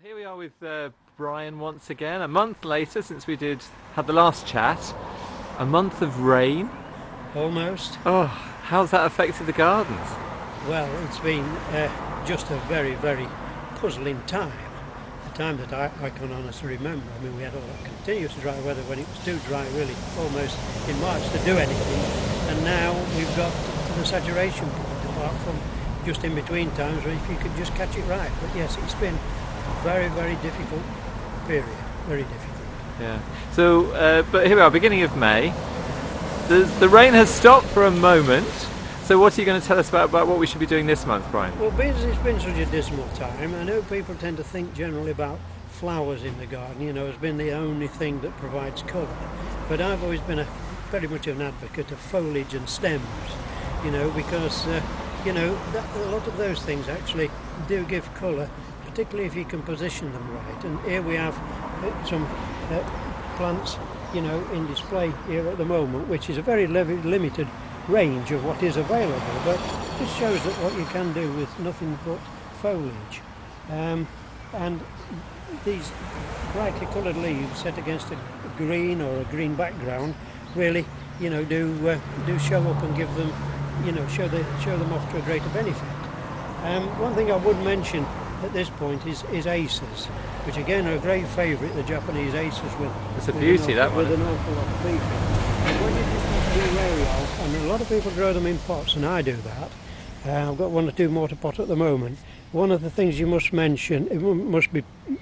Here we are with Brian once again, a month later since we had the last chat. A month of rain. Almost. Oh, how's that affected the gardens? Well, it's been just a very, very puzzling time. A time that I can honestly remember. I mean, we had all that continuous dry weather when it was too dry, really, almost in March to do anything. And now we've got to the saturation point, apart from just in between times where if you could just catch it right. But yes, it's been a very, very difficult period. Very difficult. Yeah. So, but here we are, beginning of May. The rain has stopped for a moment. So what are you going to tell us about what we should be doing this month, Brian? Well, because it's been such a dismal time, I know people tend to think generally about flowers in the garden, you know, as being the only thing that provides colour. But I've always been very much an advocate of foliage and stems, you know, because, you know, a lot of those things actually do give colour, particularly if you can position them right. And here we have some plants, you know, in display here at the moment, which is a very limited range of what is available, but this shows that what you can do with nothing but foliage. And these brightly coloured leaves set against a green or a green background really, you know, do show up and give them, you know, show them off to a greater benefit. One thing I would mention at this point is aces, which again are a great favourite, the Japanese aces with it's a beauty, that one. With an awful lot of people. And what you just have to be wary of, and a lot of people grow them in pots, and I do that. I've got 1 or 2 mortar pots at the moment. One of the things you must mention,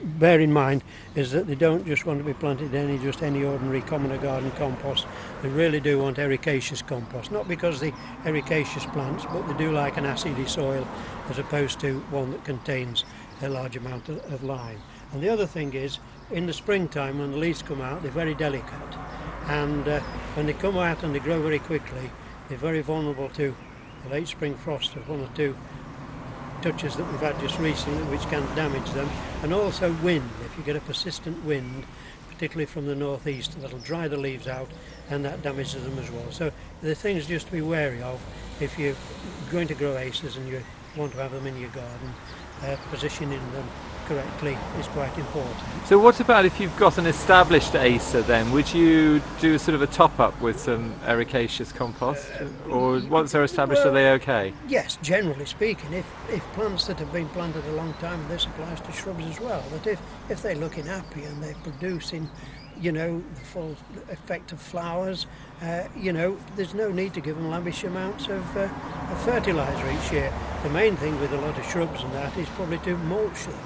bear in mind, is that they don't just want to be planted in just any ordinary common or garden compost. They really do want ericaceous compost, not because the ericaceous plants, but they do like an acidy soil as opposed to one that contains a large amount of lime. And the other thing is, in the springtime when the leaves come out, they're very delicate, and when they come out and they grow very quickly, they're very vulnerable to the late spring frost of 1 or 2 touches that we've had just recently, which can damage them, and also wind. If you get a persistent wind, particularly from the northeast, that'll dry the leaves out, and that damages them as well. So the things just to be wary of if you're going to grow aces and you want to have them in your garden. Positioning them correctly is quite important. So what about if you've got an established acer then? Would you do sort of a top-up with some ericaceous compost? Or once they're established, are they okay? Yes, generally speaking, if plants that have been planted a long time, and this applies to shrubs as well, that if they're looking happy and they're producing, you know, the full effect of flowers, you know, there's no need to give them lavish amounts of fertiliser each year. The main thing with a lot of shrubs and that is probably to mulch them.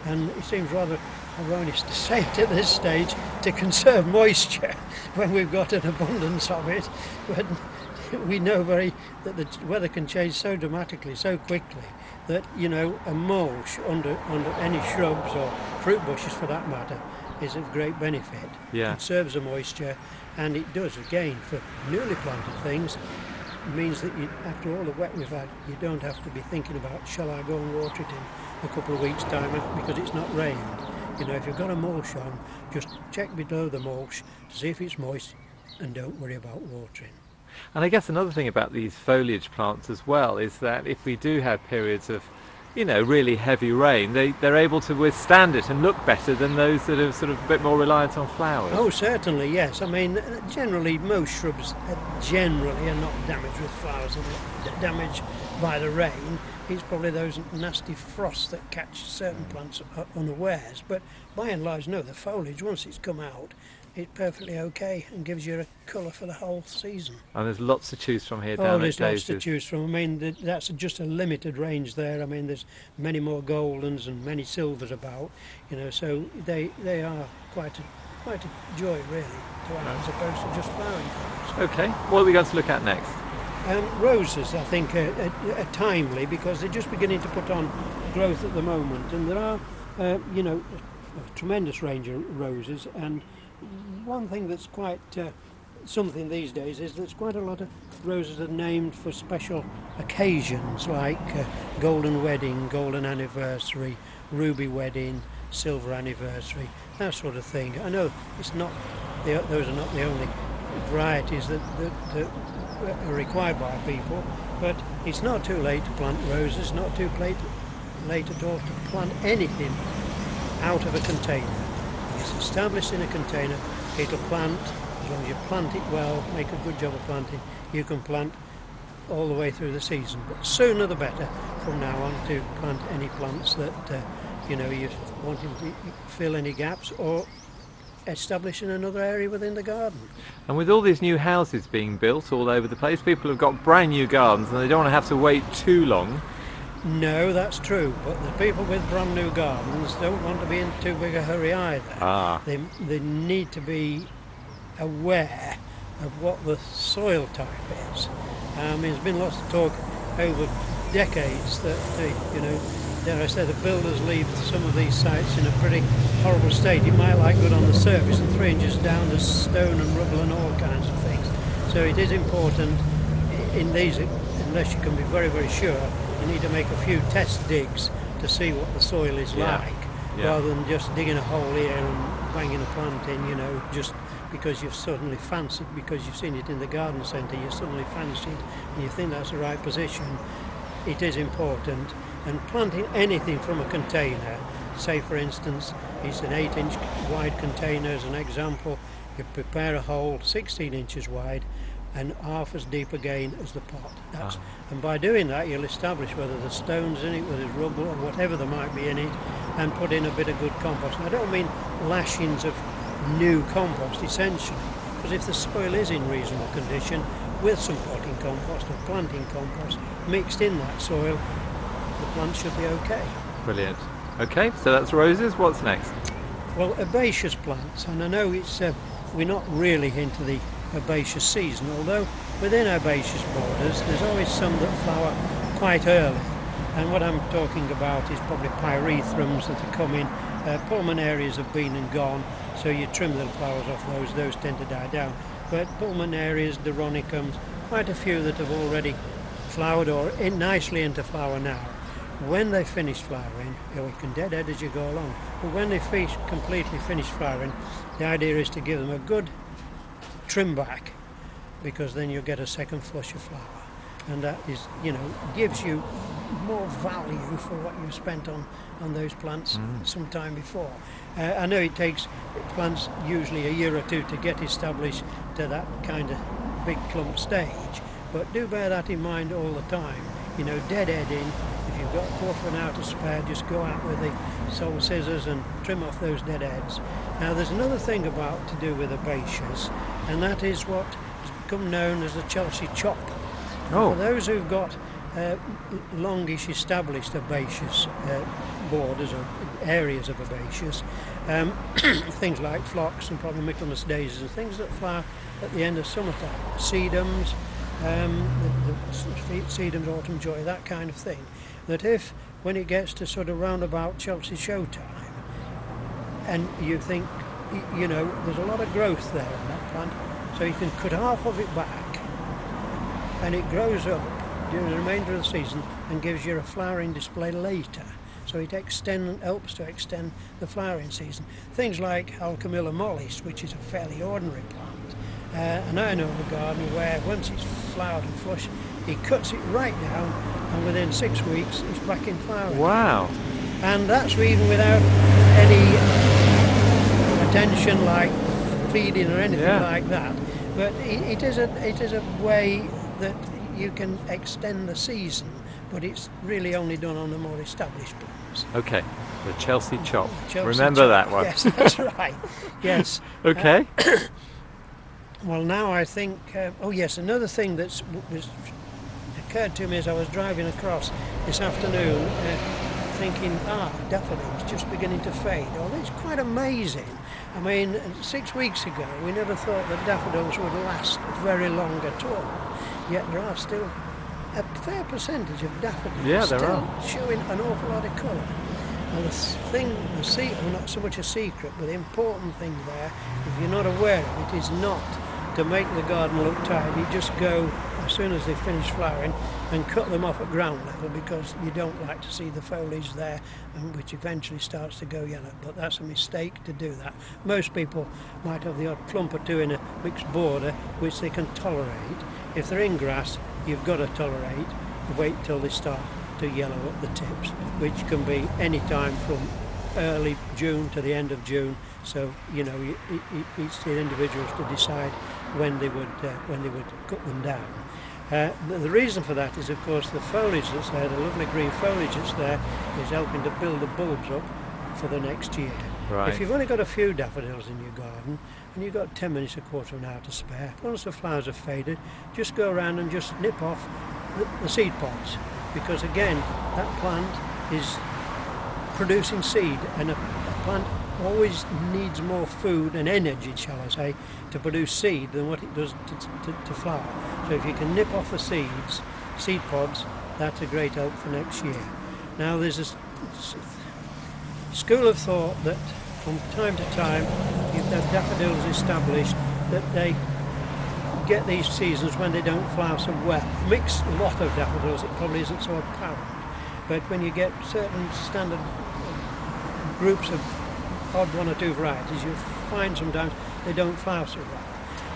And it seems rather erroneous to say it at this stage, to conserve moisture when we've got an abundance of it. But we know that the weather can change so dramatically, so quickly, that, you know, a mulch under any shrubs or fruit bushes for that matter is of great benefit. Yeah. It conserves the moisture, and it does, again, for newly planted things, means that after all the wet we've had, you don't have to be thinking about, shall I go and water it in a couple of weeks' time because it's not rained. You know, if you've got a mulch on, just check below the mulch to see if it's moist, and don't worry about watering. And I guess another thing about these foliage plants as well is that if we do have periods of, you know, really heavy rain, they're able to withstand it and look better than those that are sort of a bit more reliant on flowers. Oh, certainly, yes. I mean, generally, most shrubs generally are not damaged with flowers and damaged by the rain. It's probably those nasty frosts that catch certain plants unawares. But by and large, no, the foliage, once it's come out, it's perfectly okay and gives you a colour for the whole season. And there's lots to choose from here down at Daisy's. There's lots to choose from. I mean, that's just a limited range there. I mean, there's many more goldens and many silvers about, you know, so they are quite a joy, really, to have, as opposed to just flowering colours. Okay, what are we going to look at next? Roses, I think, are timely because they're just beginning to put on growth at the moment, and there are, you know, a tremendous range of roses. And one thing that's quite something these days is there's quite a lot of roses that are named for special occasions, like golden wedding, golden anniversary, ruby wedding, silver anniversary, that sort of thing. I know those are not the only varieties that are required by people, but it's not too late to plant roses, not too late at all to plant anything out of a container. If it's established in a container, it'll plant. As long as you plant it well, make a good job of planting, you can plant all the way through the season. But sooner the better from now on to plant any plants that you know you're wanting to fill any gaps or establish in another area within the garden. And with all these new houses being built all over the place, people have got brand new gardens and they don't want to have to wait too long. No, that's true, but the people with brand new gardens don't want to be in too big a hurry either. They need to be aware of what the soil type is. There's been lots of talk over decades that dare I say, the builders leave some of these sites in a pretty horrible state. It might look good on the surface, and 3 inches down there's stone and rubble and all kinds of things. So it is important in these, unless you can be very, very sure, you need to make a few test digs to see what the soil is like, rather than just digging a hole here and banging a plant in, just because you've suddenly fancied, because you've seen it in the garden centre, you suddenly fancied and you think that's the right position. It is important. And planting anything from a container, say for instance it's an 8-inch wide container as an example, you prepare a hole 16 inches wide and half as deep again as the pot. And by doing that you'll establish whether there's stones in it, whether there's rubble or whatever there might be in it, and put in a bit of good compost. I don't mean lashings of new compost essentially, because if the soil is in reasonable condition, with some potting compost or planting compost mixed in that soil, the plant should be okay. Brilliant. Okay, so that's roses. What's next? Well, herbaceous plants, and I know we're not really into the herbaceous season, although within herbaceous borders there's always some that flower quite early. And what I'm talking about is probably pyrethrum that are coming. Pulmonarias have been and gone, so you trim the flowers off those tend to die down. But pulmonarias, doronicums, quite a few that have already flowered or nicely into flower now. When they finish flowering, you can deadhead as you go along, but when they completely finish flowering, the idea is to give them a good trim back, because then you'll get a second flush of flower, and that is, gives you more value for what you've spent on those plants some time before. I know it takes plants usually a year or two to get established to that kind of big clump stage, but do bear that in mind all the time. Deadheading, if you've got a quarter of an hour to spare, just go out with the sole scissors and trim off those deadheads. Now there's another thing to do with herbaceous, and that is what has become known as the Chelsea chop. For those who've got longish established herbaceous borders or areas of herbaceous, things like phlox and probably Michaelmas daisies and things that flower at the end of summertime, sedums, the sedums, autumn joy, that kind of thing, that if when it gets to sort of roundabout Chelsea show time and you think there's a lot of growth there in that plant, so you can cut half of it back and it grows up during the remainder of the season and gives you a flowering display later. So it helps to extend the flowering season. Things like Alchemilla mollis, which is a fairly ordinary plant. And I know of a gardener where once it's flowered and flushed, he cuts it right down and within 6 weeks it's back in flowering. Wow. And that's even without any attention like feeding or anything like that. But it is a way that you can extend the season, but it's really only done on the more established plants. Okay, the Chelsea chop. Remember that one. Yes, that's right. Yes. Okay. Well, now I think. Another thing that's occurred to me as I was driving across this afternoon, thinking, daffodils just beginning to fade. Oh, it's quite amazing. I mean, 6 weeks ago we never thought that daffodils would last very long at all. Yet there are still a fair percentage of daffodils showing an awful lot of colour. And not so much a secret, but the important thing there, if you're not aware of it, is not to make the garden look tidy. Just go as soon as they finish flowering and cut them off at ground level, because you don't like to see the foliage there, and which eventually starts to go yellow. But that's a mistake to do that. Most people might have the odd clump or two in a mixed border which they can tolerate. If they're in grass, you've got to tolerate. Wait till they start to yellow up the tips, which can be any time from early June to the end of June. So each the individuals to decide when they would cut them down. The reason for that is, of course, the foliage that's there, the lovely green foliage that's there, is helping to build the bulbs up for the next year. Right. If you've only got a few daffodils in your garden and you've got 10 minutes, a quarter of an hour to spare, once the flowers have faded, just go around and just nip off the seed pods, because again, that plant is producing seed, and a plant always needs more food and energy, shall I say, to produce seed than what it does to flower. So if you can nip off the seed pods, that's a great help for next year. Now there's a school of thought that from time to time, if the daffodils established, that they get these seasons when they don't flower so well. Mixed lot of daffodils, it probably isn't so apparent, but when you get certain standard groups of odd one or two varieties, you find sometimes they don't flower so well.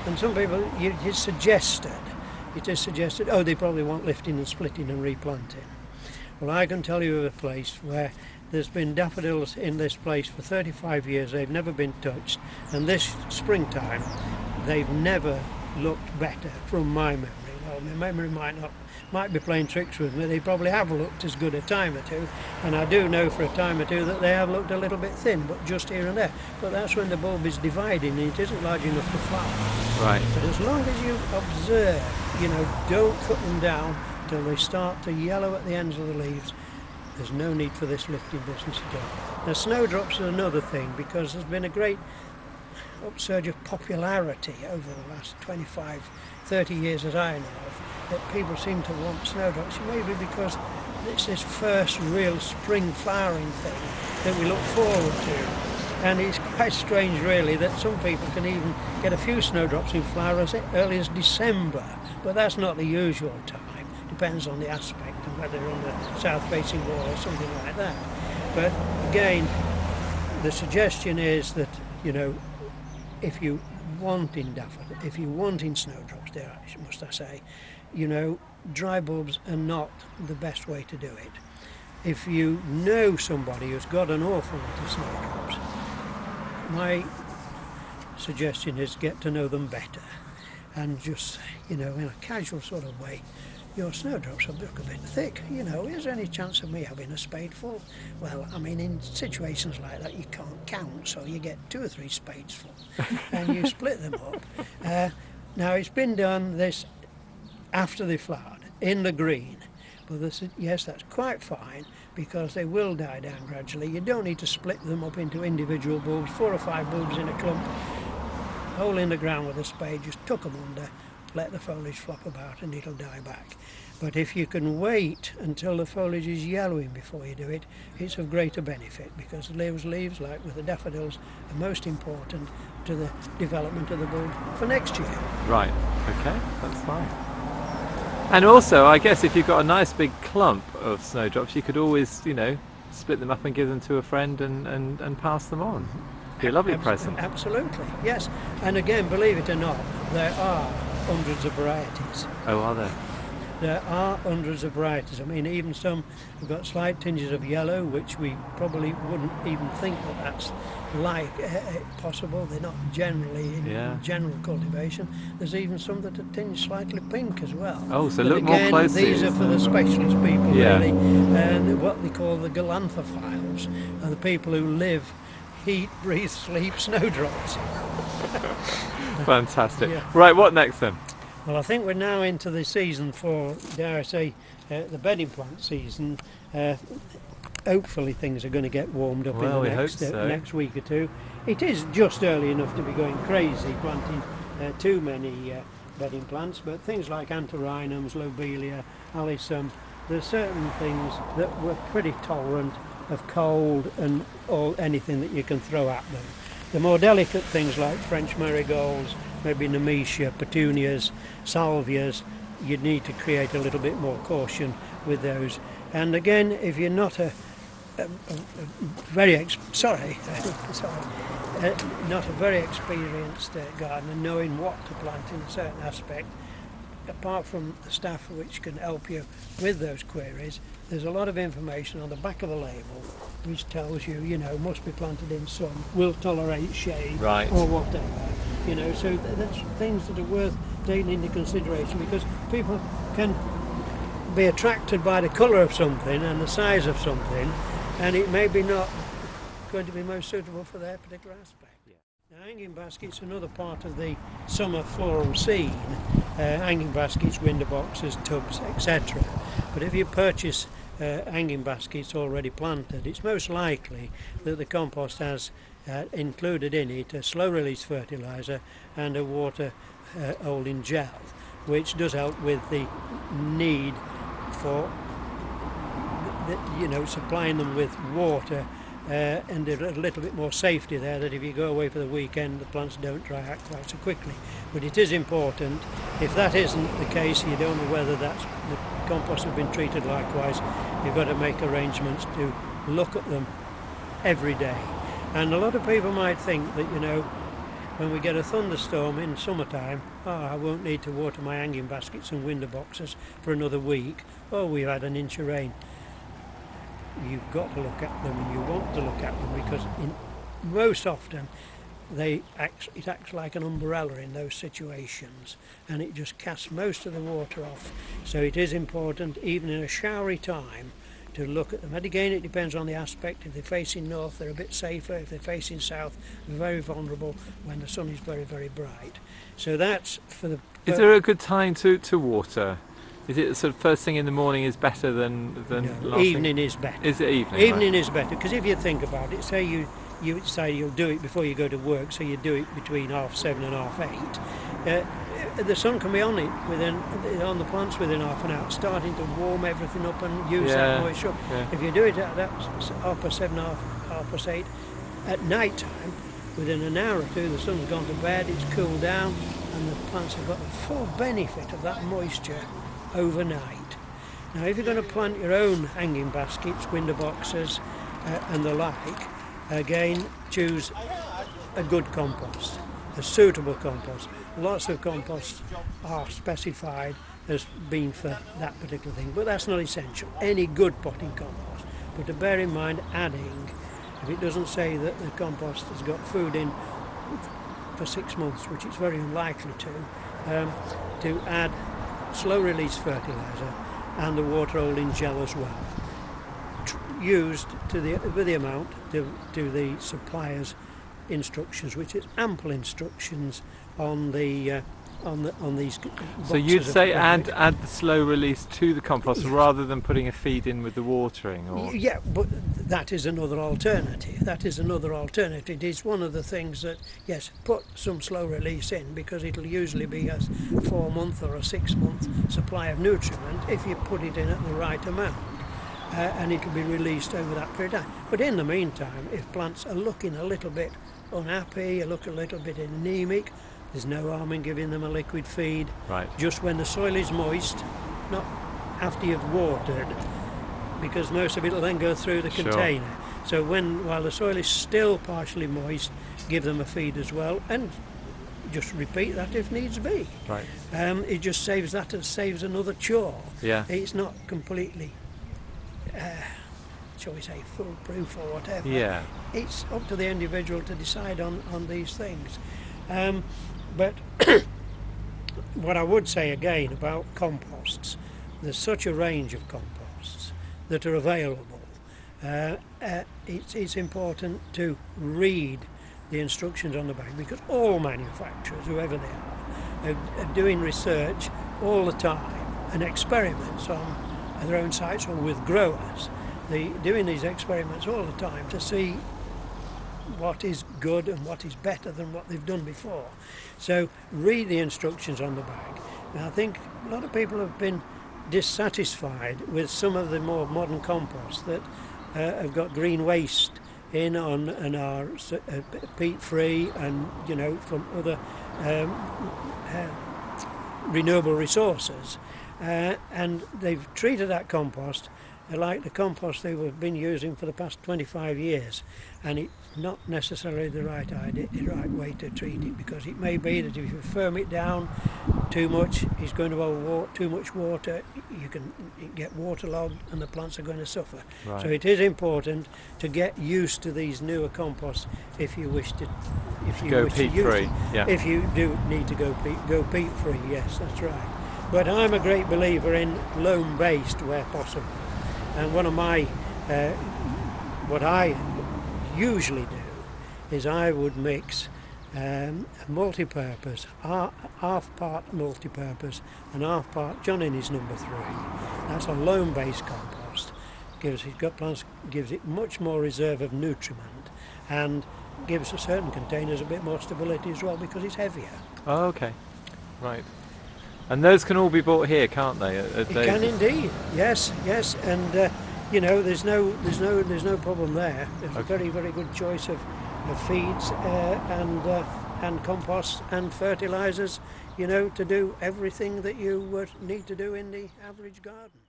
And some people, it is suggested, oh, they probably want lifting and splitting and replanting. Well, I can tell you of a place where there's been daffodils in this place for 35 years, they've never been touched, and this springtime they've never looked better from my memory. Well, my memory might be playing tricks with me, they probably have looked as good a time or two, and I do know for a time or two that they have looked a little bit thin, but just here and there. But that's when the bulb is dividing and it isn't large enough to flower. Right. But as long as you observe, don't cut them down till they start to yellow at the ends of the leaves, there's no need for this lifting business again. Now, snowdrops are another thing, because there's been a great upsurge of popularity over the last 25, 30 years that I know of, that people seem to want snowdrops, maybe because it's this first real spring flowering thing that we look forward to. And it's quite strange really that some people can even get a few snowdrops in flower as early as December, but that's not the usual time. Depends on the aspect and whether they're on the south-facing wall or something like that. But again, the suggestion is that, if you want in daffodil, if you want in snowdrops, must I say, dry bulbs are not the best way to do it. If you know somebody who's got an awful lot of snowdrops, my suggestion is get to know them better, and just, in a casual sort of way, your snowdrops look a bit thick, is there any chance of me having a spadeful? Well, I mean, in situations like that you can't count, so you get 2 or 3 spades full and you split them up. Now it's been done this after they flowered, in the green, but yes, that's quite fine, because they will die down gradually. You don't need to split them up into individual bulbs, 4 or 5 bulbs in a clump, hole in the ground with a spade, just tuck them under, let the foliage flop about and it'll die back. But if you can wait until the foliage is yellowing before you do it, it's of greater benefit, because those leaves, like with the daffodils, are most important to the development of the bulb for next year. Right, okay, that's fine. And also, I guess if you've got a nice big clump of snowdrops, you could always, split them up and give them to a friend and pass them on. Be a lovely present. Absolutely, yes. And again, believe it or not, there are hundreds of varieties. Oh, are there? There are hundreds of varieties. I mean, even some have got slight tinges of yellow, which we probably wouldn't even think that that's possible. They're not generally in general cultivation. There's even some that are tinged slightly pink as well. Oh, so but look again, more closely. These are for the specialist people, really, and what they call the galanthophiles, are the people who live, eat, breathe, sleep snowdrops. Fantastic. Yeah. Right, what next then? Well, I think we're now into the season for, dare I say, the bedding plant season. Hopefully things are going to get warmed up in the next week or two. It is just early enough to be going crazy planting too many bedding plants, but things like antirrhinums, lobelia, alyssum, there's certain things that were pretty tolerant of cold and anything that you can throw at them. The more delicate things like French marigolds, maybe nemesia, petunias, salvias, you'd need to create a little bit more caution with those. And again, if you're not not a very experienced gardener, knowing what to plant in a certain aspect, apart from the staff which can help you with those queries, there's a lot of information on the back of the label which tells you, you know, must be planted in sun, will tolerate shade, right, or whatever. You know, so that's things that are worth taking into consideration, because people can be attracted by the colour of something and the size of something, and it may be not going to be most suitable for their particular aspect. Now, hanging baskets, another part of the summer floral scene, hanging baskets, window boxes, tubs, etc. But if you purchase hanging baskets already planted, it's most likely that the compost has included in it a slow release fertiliser and a water holding gel, which does help with the need for supplying them with water, and a little bit more safety there, that if you go away for the weekend the plants don't dry out quite so quickly. But it is important, if that isn't the case, you don't know whether that's the compost has been treated likewise, you've got to make arrangements to look at them every day. And a lot of people might think that, you know, when we get a thunderstorm in summertime, I won't need to water my hanging baskets and window boxes for another week. Oh, we've had an inch of rain. You've got to look at them, and you want to look at them, because most often it acts like an umbrella in those situations, and it just casts most of the water off. So it is important, even in a showery time, to look at them. And again, it depends on the aspect. If they're facing north, they're a bit safer. If they're facing south, they're very vulnerable when the sun is very, very bright. So that's for the... Is there a good time to water? Is it sort of first thing in the morning is better than no, last evening thing? is better. Is it evening? Evening right? is better, because if you think about it, say you say you'll do it before you go to work, so you do it between 7:30 and 8:30. The sun can be on it on the plants within half an hour, starting to warm everything up and use that moisture. Yeah. If you do it at 7:30, 8:30 at night time, within an hour or two the sun's gone to bed, it's cooled down, and the plants have got the full benefit of that moisture overnight. Now, if you're going to plant your own hanging baskets, window boxes and the like, again, choose a good compost, a suitable compost. Lots of composts are specified as being for that particular thing, but that's not essential. Any good potting compost. But to bear in mind, adding, if it doesn't say that the compost has got food in for 6 months, which it's very unlikely to add slow release fertiliser and the water holding gel as well, used with the amount to the supplier's instructions, which is ample instructions on these boxes. So you'd say add the slow release to the compost, yes, rather than putting a feed in with the watering? Or? Yeah, but that is another alternative. It is one of the things that, yes, put some slow release in, because it'll usually be a 4-month or a 6-month supply of nutriment if you put it in at the right amount. And it'll be released over that period of time. But in the meantime, if plants are looking a little bit unhappy, look a little bit anemic, there's no harm in giving them a liquid feed. Right. Just when the soil is moist, not after you've watered, because most of it will then go through the container. So while the soil is still partially moist, give them a feed as well, and just repeat that if needs be. Right. It just saves that, and saves another chore. Yeah. It's not completely, shall we say, foolproof or whatever. Yeah. It's up to the individual to decide on these things. But what I would say again about composts, there's such a range of composts that are available. It's important to read the instructions on the bag, because all manufacturers, whoever they are doing research all the time and experiments on their own sites or with growers. They're doing these experiments all the time to see what is good and what is better than what they've done before. So read the instructions on the bag. Now, I think a lot of people have been dissatisfied with some of the more modern composts that have got green waste in on and are peat free, and from other renewable resources, and they've treated that compost like the compost they've been using for the past 25 years, and it's not necessarily the right way to treat it, because it may be that if you firm it down Too much is going to hold too much water. You can get waterlogged, and the plants are going to suffer. Right. So it is important to get used to these newer composts if you wish to. If you Go wish to peat use free. them. Yeah. If you do need to go peat free, yes, that's right. But I'm a great believer in loam based where possible. And one of my what I usually do is I would mix a multi-purpose, half part multi-purpose and half part John Innes number 3. That's a loam-based compost. Gives it much more reserve of nutriment, and gives certain containers a bit more stability as well because it's heavier. Oh, okay. Right. And those can all be bought here, can't they? It can indeed. Yes, and you know, there's no problem there. There's a very, very good choice of feeds and compost and fertilisers, you know, to do everything that you would need to do in the average garden.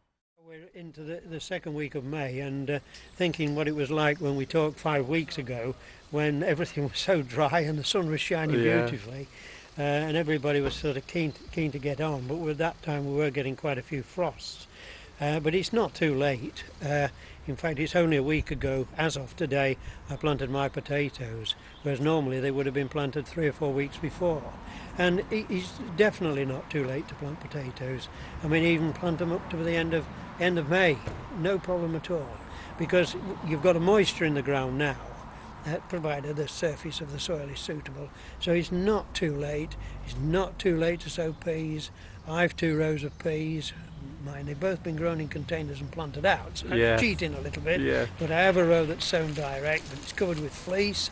We're into the second week of May, and thinking what it was like when we talked 5 weeks ago, when everything was so dry and the sun was shining beautifully, and everybody was sort of keen to get on. But at that time we were getting quite a few frosts. But it's not too late. In fact, it's only a week ago, as of today, I planted my potatoes, whereas normally they would have been planted 3 or 4 weeks before. And it's definitely not too late to plant potatoes. I mean, even plant them up to the end of May, no problem at all, because you've got a moisture in the ground now, provided the surface of the soil is suitable. So it's not too late. It's not too late to sow peas. I've 2 rows of peas. Mine, they've both been grown in containers and planted out, so I'm cheating a little bit, but I have a row that's sown direct, but it's covered with fleece,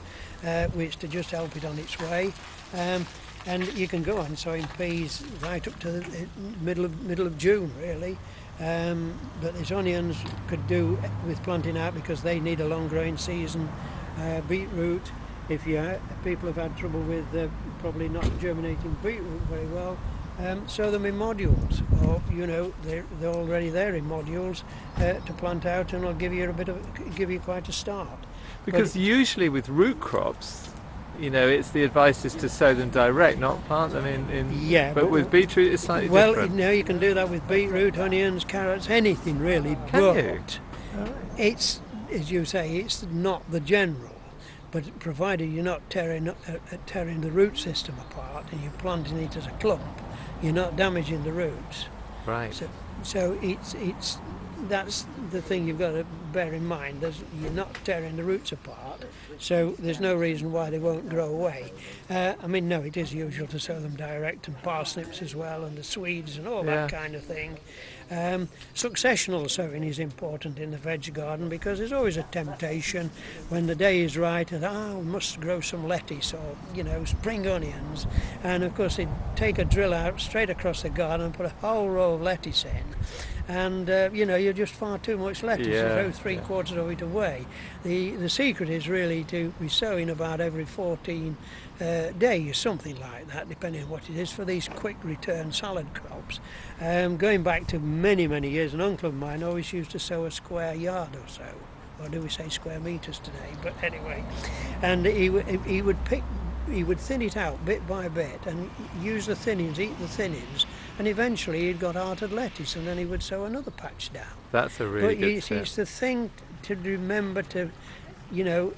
which to just help it on its way, and you can go on sowing peas right up to the middle of June, really. But these onions could do with planting out because they need a long growing season. Beetroot, if people have had trouble with probably not germinating beetroot very well, sow them in modules, or you know, they're already there in modules to plant out, and it'll give you quite a start. Because usually with root crops, you know, it's the advice is to sow them direct, not plant them in. But with beetroot it's slightly different. Well, no, you can do that with beetroot, onions, carrots, anything really. Can you? It's, as you say, it's not the general. But provided you're not tearing the root system apart and you're planting it as a clump, you're not damaging the roots. Right. So that's the thing you've got to bear in mind. You're not tearing the roots apart, so there's no reason why they won't grow away. I mean, no, it is usual to sow them direct, and parsnips as well, and the Swedes and all that kind of thing. Successional sowing is important in the veg garden because there's always a temptation when the day is right and we must grow some lettuce or, you know, spring onions, and of course they take a drill out straight across the garden and put a whole row of lettuce in, and you know, you're just far too much lettuce, throw 3/4 of it away. The secret is really to be sowing about every 14 days, something like that, depending on what it is, for these quick return salad crops. Going back to many years, an uncle of mine always used to sow a square yard or so, or do we say square meters today? But anyway, and he would thin it out bit by bit and use the thinnings, eat the thinnings, and eventually he'd got hearted lettuce, and then he would sow another patch down. That's a really good tip. It's the thing to remember to, you know,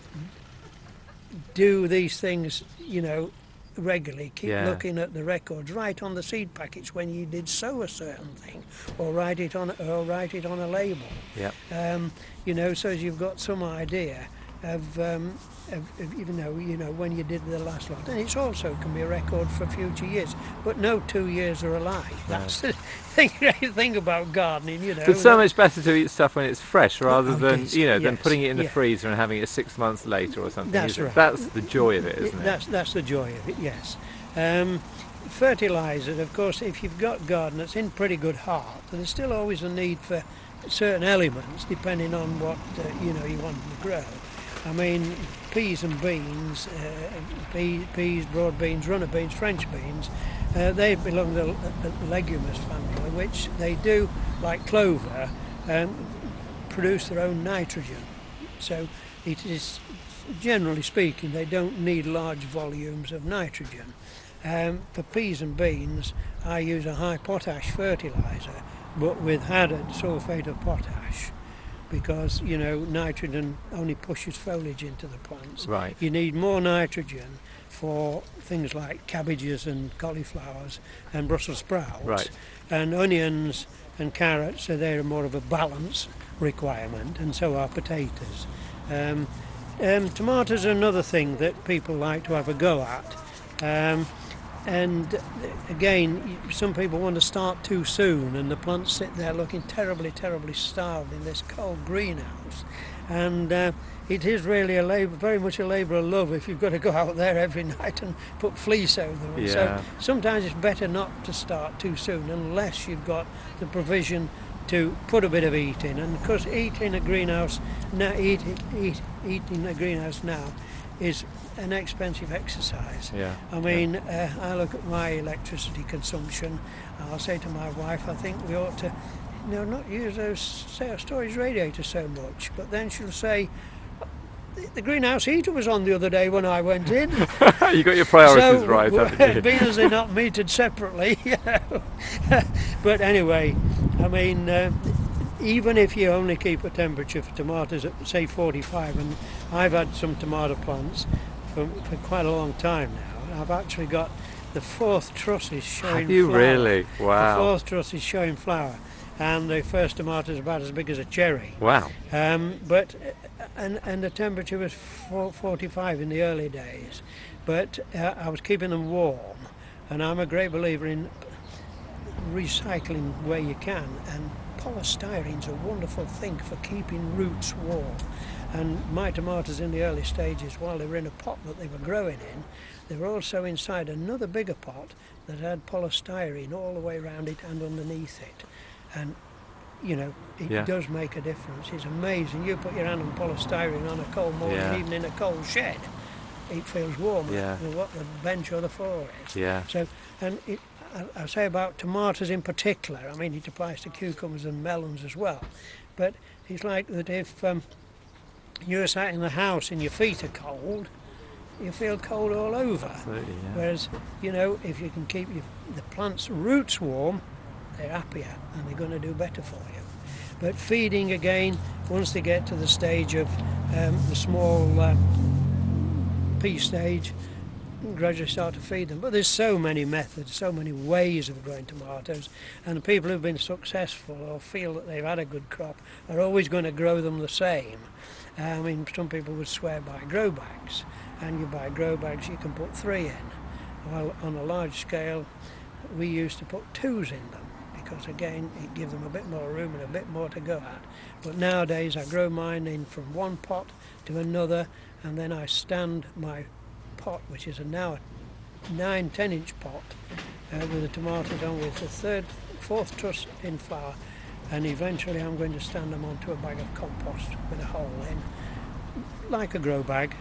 do these things, you know, regularly. Keep looking at the records. Write on the seed packets when you did sow a certain thing, or write it on a label. You know, so as you've got some idea of you know when you did the last lot, and it's also can be a record for future years. But no 2 years are alike. That's the thing about gardening. You know, it's so much better to eat stuff when it's fresh rather than than putting it in the freezer and having it 6 months later or something. That's right. That's the joy of it, isn't it? That's the joy of it. Yes. Fertiliser, of course, if you've got garden that's in pretty good heart, there's still always a need for certain elements depending on what you want to grow. I mean, peas and beans, peas, broad beans, runner beans, French beans, they belong to the leguminous family, which they do, like clover, produce their own nitrogen. So it is, generally speaking, they don't need large volumes of nitrogen. For peas and beans, I use a high potash fertiliser, but with added sulphate of potash, because nitrogen only pushes foliage into the plants. Right. You need more nitrogen for things like cabbages and cauliflowers and Brussels sprouts. Right. And onions and carrots, so they're more of a balance requirement, and so are potatoes. Tomatoes are another thing that people like to have a go at. And again, some people want to start too soon, and the plants sit there looking terribly, terribly starved in this cold greenhouse. And it is really very much a labour of love if you've got to go out there every night and put fleece over them. Yeah. So sometimes it's better not to start too soon unless you've got the provision to put a bit of heat in. And of course, eating a greenhouse now is an expensive exercise. Yeah. I mean, I look at my electricity consumption. I'll say to my wife, I think we ought to, not use those storage radiators so much. But then she'll say, the greenhouse heater was on the other day when I went in. You got your priorities right, haven't you? Being as they're not metered separately, But anyway, I mean, even if you only keep a temperature for tomatoes at, say, 45, and I've had some tomato plants for quite a long time now, and I've actually got the fourth truss is showing Have you flower. really? Wow. The fourth truss is showing flower, and the first tomato is about as big as a cherry. Wow. But the temperature was 45 in the early days, but I was keeping them warm, and I'm a great believer in recycling where you can, and polystyrene's a wonderful thing for keeping roots warm. And my tomatoes in the early stages, while they were in a pot that they were growing in, they were also inside another bigger pot that had polystyrene all the way around it and underneath it. And it does make a difference. It's amazing. You put your hand on polystyrene on a cold morning, even in a cold shed, it feels warmer than what the bench or the floor is. Yeah. So, and I say about tomatoes in particular, I mean it applies to cucumbers and melons as well, but it's like that if you're sat in the house and your feet are cold, you feel cold all over. Absolutely, yeah. Whereas, if you can keep the plant's roots warm, they're happier and they're going to do better for you. But feeding again, once they get to the stage of the small pea stage, gradually start to feed them. But there's so many methods, so many ways of growing tomatoes, and the people who've been successful or feel that they've had a good crop are always going to grow them the same. I mean, some people would swear by grow bags, and you buy grow bags you can put 3 in. Well, on a large scale, we used to put 2s in them, because again it gives them a bit more room and a bit more to go at. But nowadays I grow mine in from one pot to another, and then I stand my pot, which is now a 9-10 inch pot with the tomatoes on, with the fourth truss in flower, and eventually I'm going to stand them onto a bag of compost with a hole in, like a grow bag.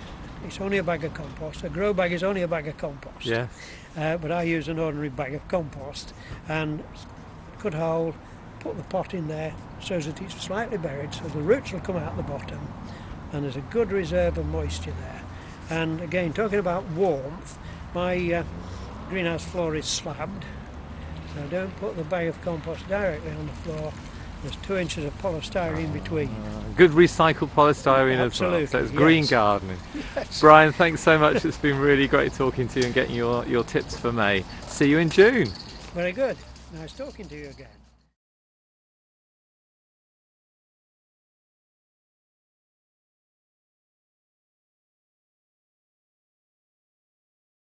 It's only a bag of compost. A grow bag is only a bag of compost. Yeah. But I use an ordinary bag of compost and cut a hole, put the pot in there so that it's slightly buried, so the roots will come out the bottom, and there's a good reserve of moisture there. And again, talking about warmth, my greenhouse floor is slabbed, so I don't put the bag of compost directly on the floor. There's 2 inches of polystyrene between. Good recycled polystyrene as well, so it's green gardening. Yes. Brian, thanks so much. It's been really great talking to you and getting your tips for May. See you in June. Very good. Nice talking to you again.